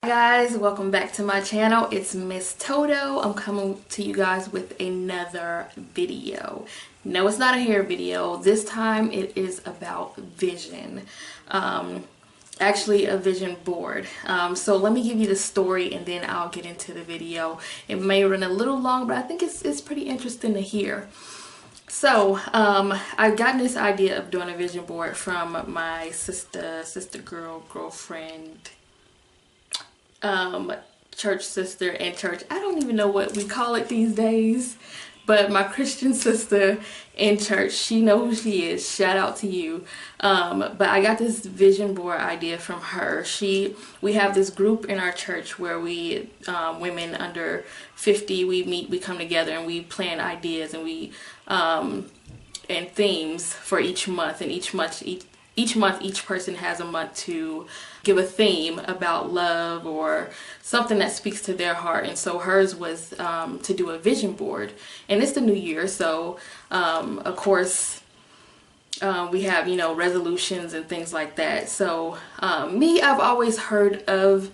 Hi guys, welcome back to my channel. It's Miss Toto. I'm coming to you guys with another video. No, it's not a hair video. This time it is about vision. Actually a vision board. So let me give you the story and then I'll get into the video. It may run a little long, but I think it's pretty interesting to hear. So I've gotten this idea of doing a vision board from my girlfriend, church sister and church. I don't even know what we call it these days, but my Christian sister in church, she knows who she is. Shout out to you. But I got this vision board idea from her. We have this group in our church where we women under 50, we meet, we come together and we plan ideas and we and themes for each month, and each month each person has a month to give a theme about love or something that speaks to their heart. And so hers was to do a vision board, and it's the new year, so of course we have, you know, resolutions and things like that. So I've always heard of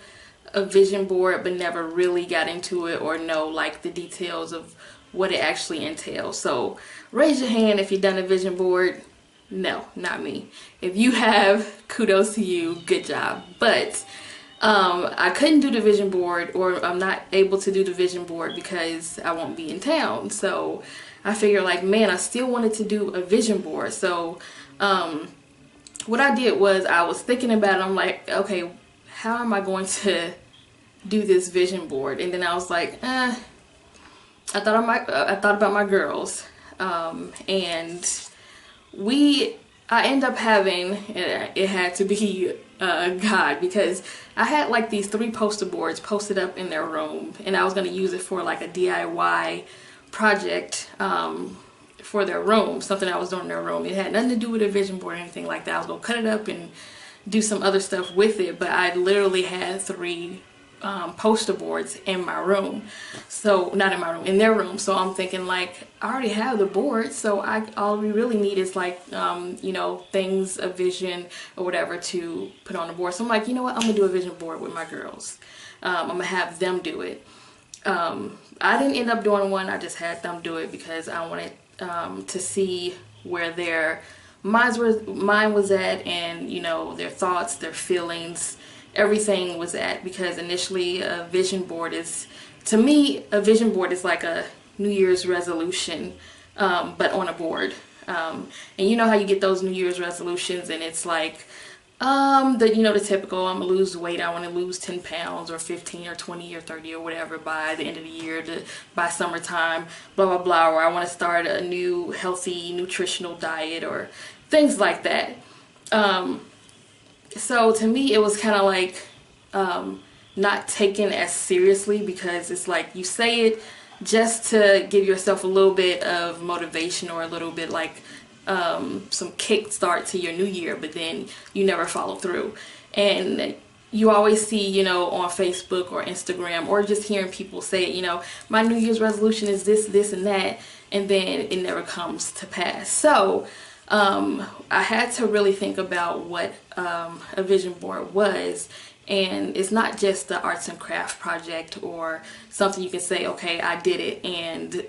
a vision board but never really got into it or know like the details of what it actually entails. So raise your hand if you've done a vision board. No, not me. If you have, kudos to you, good job. But I couldn't do the vision board, or I'm not able to do the vision board because I won't be in town. So I figured, like, man, I still wanted to do a vision board. So what I did was I was thinking about it. I'm like, okay, how am I going to do this vision board? And then I was like, I thought about my girls, and I end up having, it had to be God, because I had like these 3 poster boards posted up in their room, and I was going to use it for like a DIY project for their room, something I was doing in their room. It had nothing to do with a vision board or anything like that. I was going to cut it up and do some other stuff with it, but I literally had 3 poster boards in my room. So not in my room, in their room. So I'm thinking, like, I already have the board, so all we really need is like you know, things, a vision or whatever to put on the board. So I'm like, you know what, I'm gonna do a vision board with my girls. I'm gonna have them do it. I didn't end up doing one. I just had them do it because I wanted to see where their mine was at, and you know, their thoughts, their feelings, everything was at. Because initially a vision board is, to me, a vision board is like a New Year's resolution, but on a board. And you know how you get those New Year's resolutions, and it's like the typical, I'm gonna lose weight, I want to lose 10 pounds or 15 or 20 or 30 or whatever by the end of the year, by summertime, blah blah blah, or I want to start a new healthy nutritional diet or things like that. So to me it was kind of like not taken as seriously, because it's like you say it just to give yourself a little bit of motivation or a little bit like some kickstart to your new year, but then you never follow through. And you always see, you know, on Facebook or Instagram, or just hearing people say it, you know, my New Year's resolution is this, this, and that, and then it never comes to pass. So I had to really think about what a vision board was. And it's not just the arts and craft project or something you can say, okay, I did it, and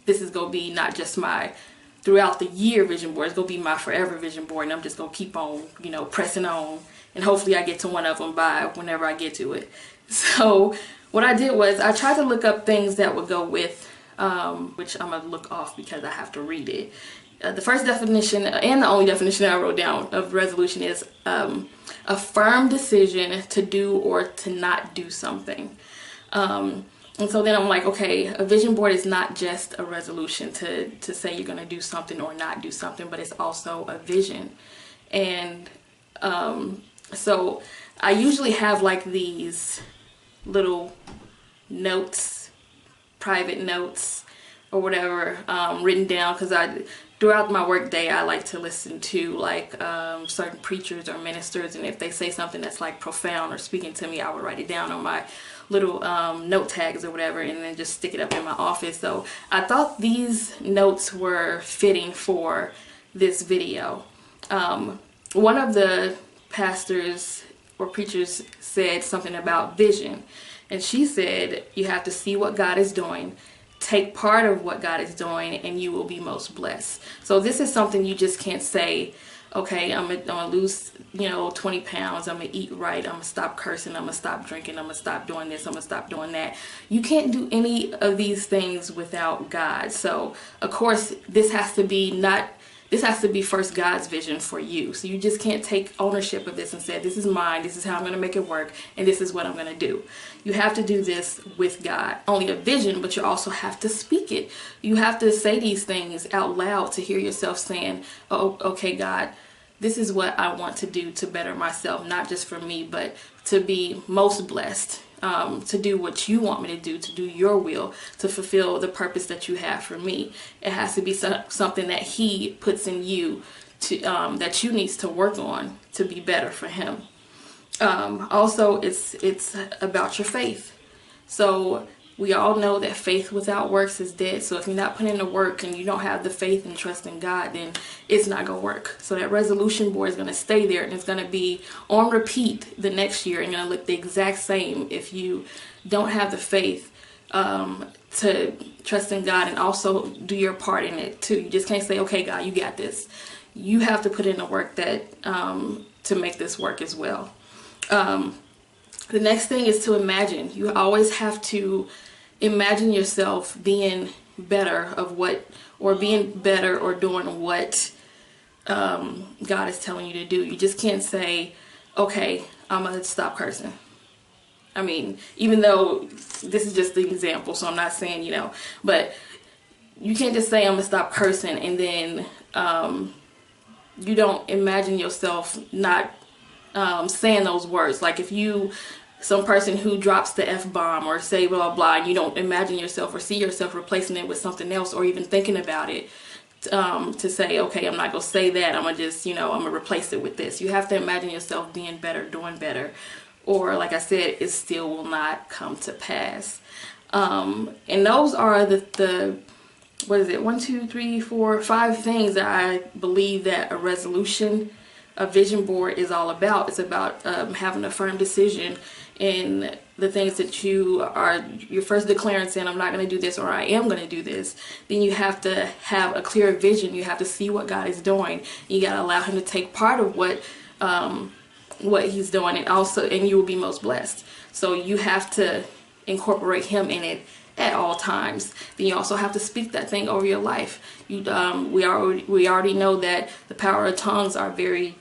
this is going to be not just my throughout the year vision board, it's going to be my forever vision board, and I'm just going to keep on, you know, pressing on, and hopefully I get to one of them by whenever I get to it. So what I did was I tried to look up things that would go with, which I'm going to look off because I have to read it. The first definition, and the only definition I wrote down of resolution, is a firm decision to do or to not do something. And so then I'm like, okay, a vision board is not just a resolution to say you're going to do something or not do something, but it's also a vision. And so I usually have like these little notes, private notes or whatever, written down, because throughout my work day, I like to listen to like certain preachers or ministers, and if they say something that's like profound or speaking to me, I would write it down on my little note tags or whatever, and then just stick it up in my office. So I thought these notes were fitting for this video. One of the pastors or preachers said something about vision. And she said, you have to see what God is doing, take part of what God is doing, and you will be most blessed. So this is something you just can't say, okay, I'm gonna lose, 20 pounds. I'm gonna eat right. I'm gonna stop cursing. I'm gonna stop drinking. I'm gonna stop doing this. I'm gonna stop doing that. You can't do any of these things without God. So of course, this has to be first God's vision for you. So you just can't take ownership of this and say, this is mine, this is how I'm going to make it work, and this is what I'm going to do. You have to do this with God. Only a vision, but you also have to speak it. You have to say these things out loud to hear yourself saying, oh, okay, God, this is what I want to do to better myself, not just for me, but to be most blessed. To do what you want me to do your will, to fulfill the purpose that you have for me. It has to be something that He puts in you to that you needs to work on to be better for Him. Also, it's about your faith. So we all know that faith without works is dead. So if you're not putting in the work and you don't have the faith and trust in God, then it's not going to work. So that resolution board is going to stay there, and it's going to be on repeat the next year and going to look the exact same if you don't have the faith to trust in God and also do your part in it too. You just can't say, okay, God, you got this. You have to put in the work that to make this work as well. The next thing is to imagine. You always have to imagine yourself being better or doing what God is telling you to do. You just can't say, okay, I'm going to stop cursing. I mean, even though this is just the example, so I'm not saying, but you can't just say I'm going to stop cursing and then you don't imagine yourself not saying those words. Like if some person who drops the F-bomb or say blah, blah, blah, and you don't imagine yourself or see yourself replacing it with something else or even thinking about it to say, okay, I'm not going to say that. I'm going to just, I'm going to replace it with this. You have to imagine yourself being better, doing better. Or like I said, it still will not come to pass. And those are the what is it? 1, 2, 3, 4, 5 things that I believe that a vision board is all about. It's about having a firm decision in the things that you're first declaring, saying I'm not going to do this or I am going to do this. Then you have to have a clear vision. You have to see what God is doing. You got to allow Him to take part of what He's doing, and you will be most blessed. So you have to incorporate Him in it at all times. Then you also have to speak that thing over your life. We already know that the power of tongues are very,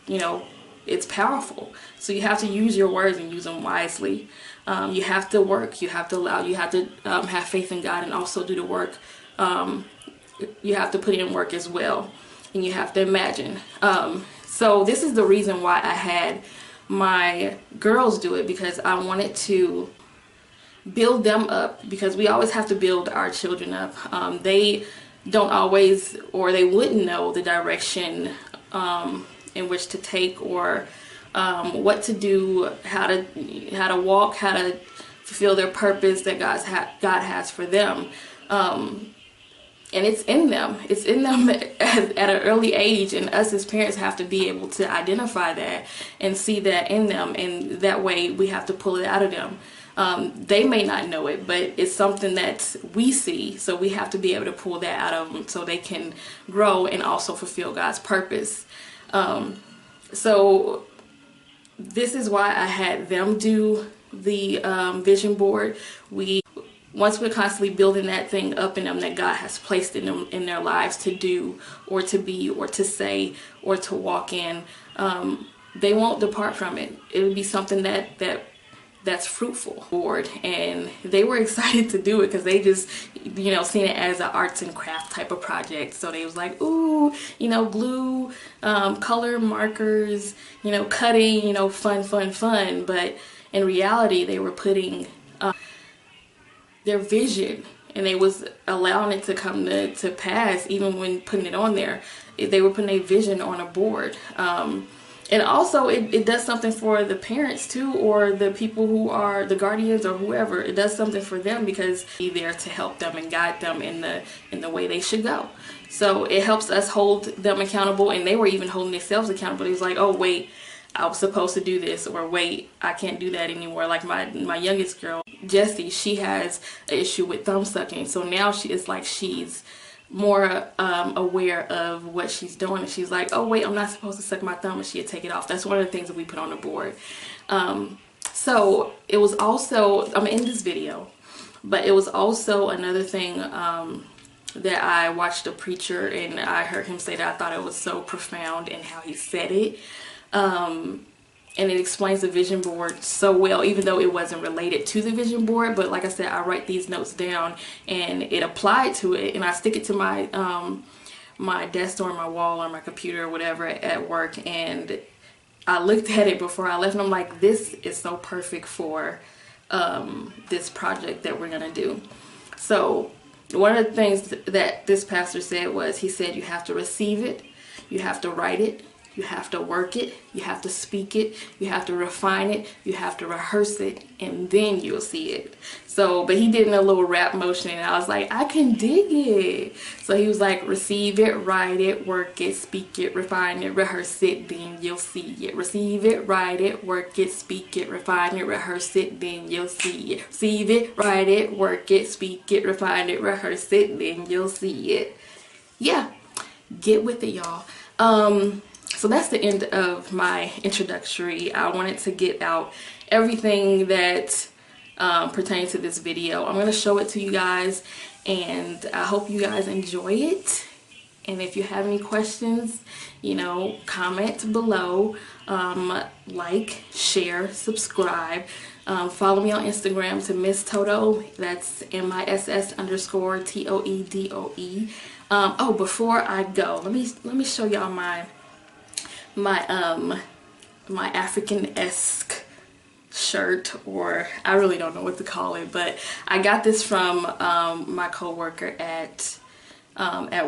it's powerful. So you have to use your words and use them wisely. You have to work. You have to have faith in God and also do the work. You have to put in work as well, and you have to imagine. So this is the reason why I had my girls do it, because I wanted to build them up, because we always have to build our children up. They don't always, or they wouldn't know the direction in which to take, or what to do, how to walk, how to fulfill their purpose that God has for them. And it's in them at an early age, and us as parents have to be able to identify that and see that in them, and that way we have to pull it out of them. They may not know it, but it's something that we see, so we have to be able to pull that out of them so they can grow and also fulfill God's purpose. So this is why I had them do the vision board. Once we're constantly building that thing up in them that God has placed in them in their lives to do or to be or to say or to walk in, they won't depart from it. It would be something that's fruitful. And they were excited to do it because they just, seen it as an arts and craft type of project. So they was like, ooh, glue, color, markers, cutting, fun. But in reality, they were putting their vision, and they was allowing it to come to pass. Even when putting it on there, they were putting a vision on a board. And also it does something for the parents too, or the people who are the guardians or whoever. It does something for them because he's there to help them and guide them in the way they should go. So it helps us hold them accountable, and they were even holding themselves accountable. It was like, oh wait, I was supposed to do this, or wait, I can't do that anymore. Like my youngest girl, Jessie, she has an issue with thumb sucking. So now it's like she's more aware of what she's doing, and she's like, oh wait, I'm not supposed to suck my thumb, and she'll take it off. That's one of the things that we put on the board. So it was also, I'm in this video, but it was also another thing that I watched a preacher, and I heard him say that I thought it was so profound in how he said it. And it explains the vision board so well, even though it wasn't related to the vision board. But like I said, I write these notes down, and it applied to it, and I stick it to my my desk or my wall or my computer or whatever at work. And I looked at it before I left, and I'm like, this is so perfect for this project that we're gonna do. So one of the things that this pastor said was, he said, you have to receive it, you have to write it, you have to work it, you have to speak it, you have to refine it, you have to rehearse it, and then you'll see it. So, but he did in a little rap motion, and I was like, I can dig it. So he was like, receive it, write it, work it, speak it, refine it, rehearse it, then you'll see it. Receive it, write it, work it, speak it, refine it, rehearse it, then you'll see it. Receive it, write it, work it, speak it, refine it, rehearse it, then you'll see it. Yeah, get with it, y'all. So that's the end of my introductory. I wanted to get out everything that pertains to this video. I'm going to show it to you guys, and I hope you guys enjoy it. And if you have any questions, you know, comment below, like, share, subscribe. Follow me on Instagram to Miss Toto. That's MISS_TOEDOE. Oh, before I go, let me show y'all my African-esque shirt, or I really don't know what to call it, but I got this from my co-worker at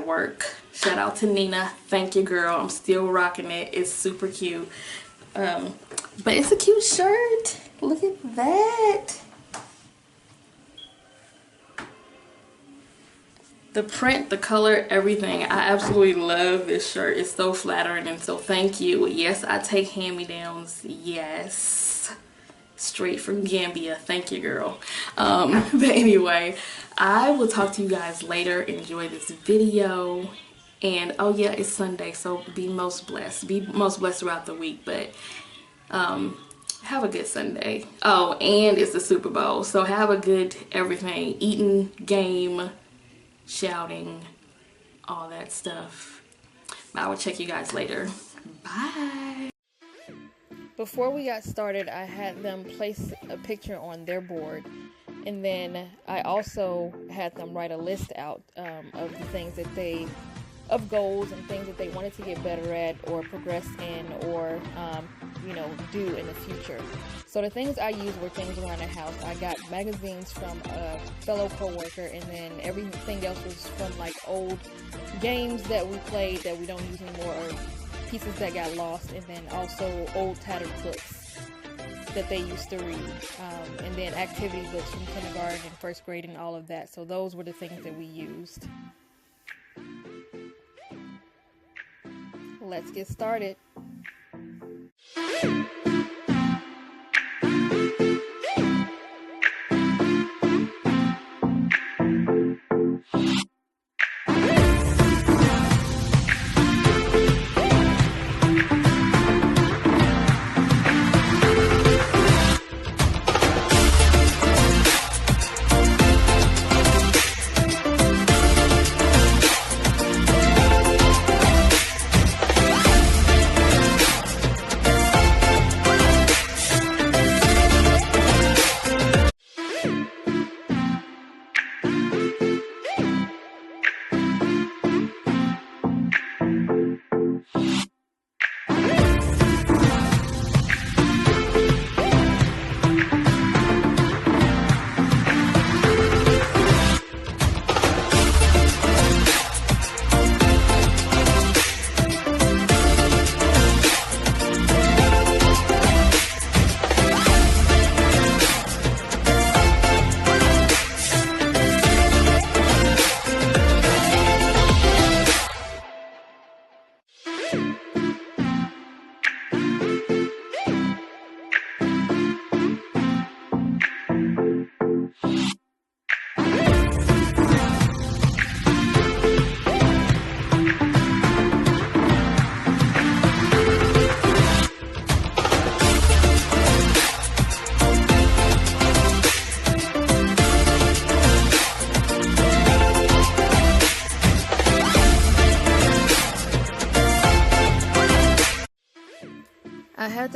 work. Shout out to Nina. Thank you, girl. I'm still rocking it. It's super cute. But it's a cute shirt. Look at that. The print, the color, everything. I absolutely love this shirt. It's so flattering, and so thank you. Yes, I take hand-me-downs. Yes. Straight from Gambia. Thank you, girl. But anyway, I will talk to you guys later. Enjoy this video. And oh yeah, it's Sunday, so be most blessed. Be most blessed throughout the week, but have a good Sunday. Oh, and it's the Super Bowl, so have a good everything. Eating, game, shouting, all that stuff. I will check you guys later. Bye. Before we got started, I had them place a picture on their board, and then I also had them write a list out of the things that of goals and things that they wanted to get better at or progress in, or you know, do in the future. So the things I used were things around the house. I got magazines from a fellow co-worker, and then everything else was from like old games that we played that we don't use anymore, or pieces that got lost, and then also old tattered books that they used to read, and then activity books from kindergarten and first grade and all of that. So those were the things that we used. Let's get started.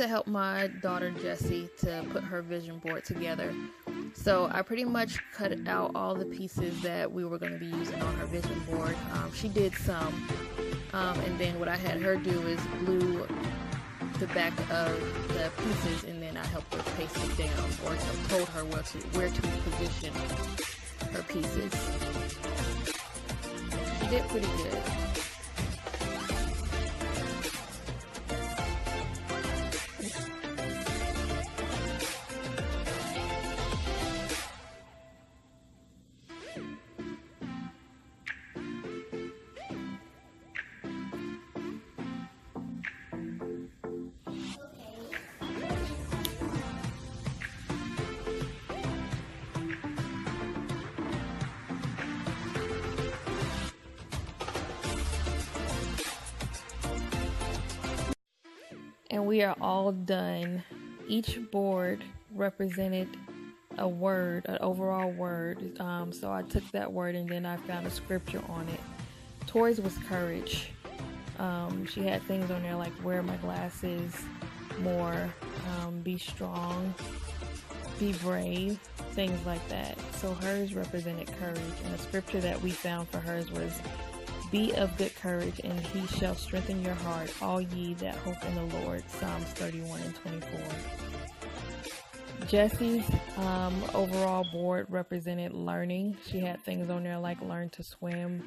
to help my daughter Jessie to put her vision board together. So I pretty much cut out all the pieces that we were going to be using on her vision board. She did some, and then what I had her do is glue the back of the pieces, and then I helped her paste it down, or told her where to position her pieces. She did pretty good. And we are all done. Each board represented a word, an overall word. So I took that word and then I found a scripture on it. Tori's was courage. She had things on there like wear my glasses more, be strong, be brave, things like that. So hers represented courage, and the scripture that we found for hers was, be of good courage, and he shall strengthen your heart, all ye that hope in the Lord. Psalms 31 and 24. Jessie's overall board represented learning. She had things on there like learn to swim,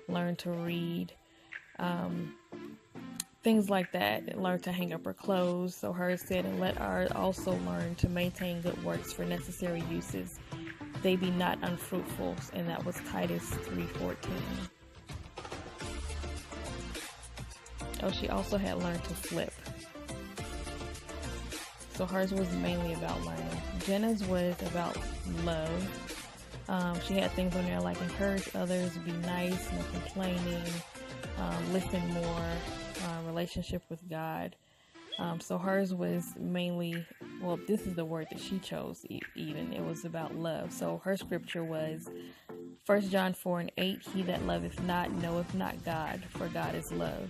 learn to read, things like that. Learn to hang up her clothes. So hers said, and let ours also learn to maintain good works for necessary uses, they be not unfruitful. And that was Titus 3:14. Oh, she also had learned to flip. So hers was mainly about learning. Jenna's was about love. She had things on there like encourage others, be nice, no complaining, listen more, relationship with God. So hers was mainly, well, this is the word that she chose even. It was about love. So her scripture was 1 John 4 and 8, he that loveth not knoweth not God, for God is love.